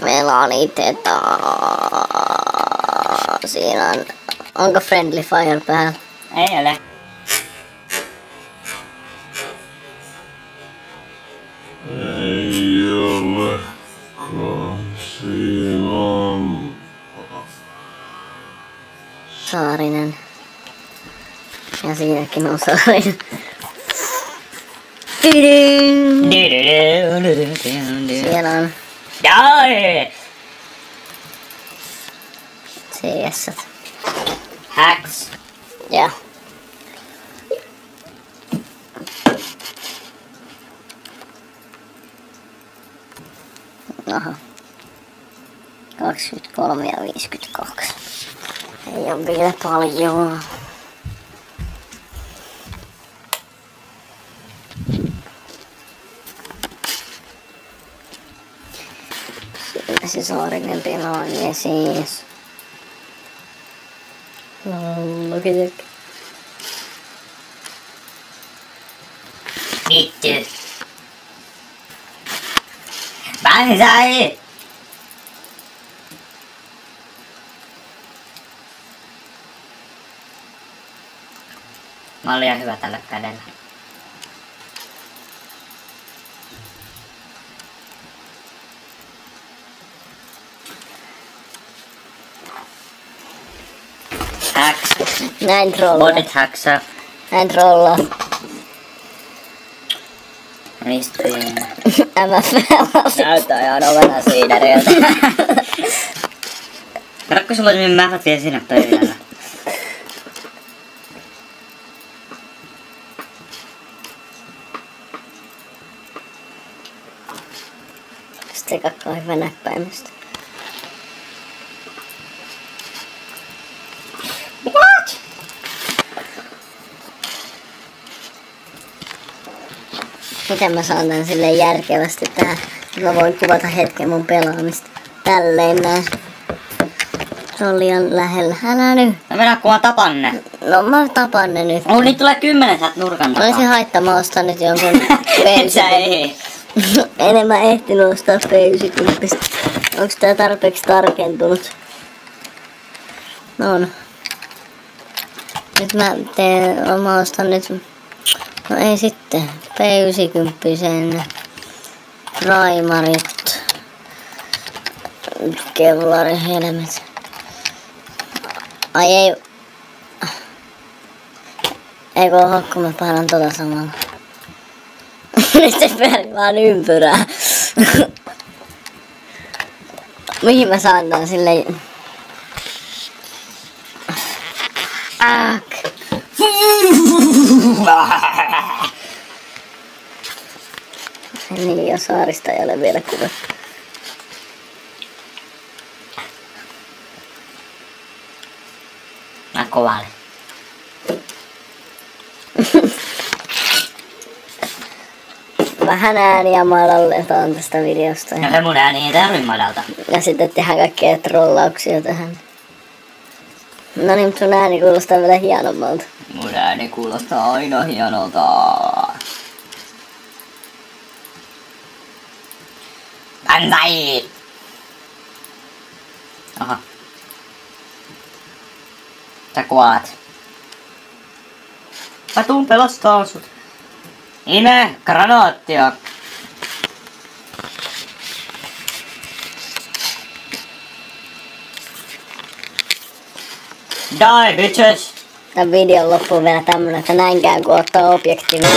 Meillä on itse siinä on... Onko Friendly Fire päällä? Ei ole. Ei ole. Siinä on. Saarinen. Ja siinäkin on Saarinen. Siellä on CS. Hacks. Ja. Aha. 23 ja 52. Ei oo vielä paljon. Siinä se Saarinen pelaa ja siis. Logitek. Vittu. Banzai! Mä olin liian hyvä tällä kädellä. Hacks. Näin trollaa. Bodit hacksaa. Näin trollaa. Mistä siinä? MFL. Näyttää ihan ovena siideriltä. Rakko sulla on niin mähät vielä sinne pöydällä. Sitten kakkaa hyvä näppäimistä. What? Miten mä saan tän silleen järkevästi tähän? Mä voin kuvata hetken mun pelaamista. Tälleen näin. Se on liian lähellä. Älä nyt. No mennään kun mä tapan ne. No mä tapan ne nyt. Oh, niitä tulee 10 täältä nurkan takaa. Olisi haittaa, mä ostan nyt jonkun Sä ei. En mä ehtinyt ostaa P90. Onks tää tarpeeksi tarkentunut? No on. Nyt mä ostan nyt. No ei sitten. P90. Primarit. Kevlarihelmet. Ai ei. Eikö oo hakku, mä painan tota samalla. Nyt se pyörii vaan ympyrää. Mihin mä saan tän silleen? Niin, ja Saarista ei ole vielä kuvattu. Mä kovalle. Vähän ääniä madalletaan tästä videosta. No se mun ääni ei tarvi madalta. Ja sitten tehdään kaikkea trollauksia tähän. No niin, sun ääni kuulostaa vielä hienommalta. Mun ääni kuulostaa aina hienolta. Banzai! Aha. Sä kuolet. Mä tuun pelastaa sut. Ime granaattia. Die bitches! Tän videon loppuun vielä tämmönen, että näin käy kun ottaa objektiivin.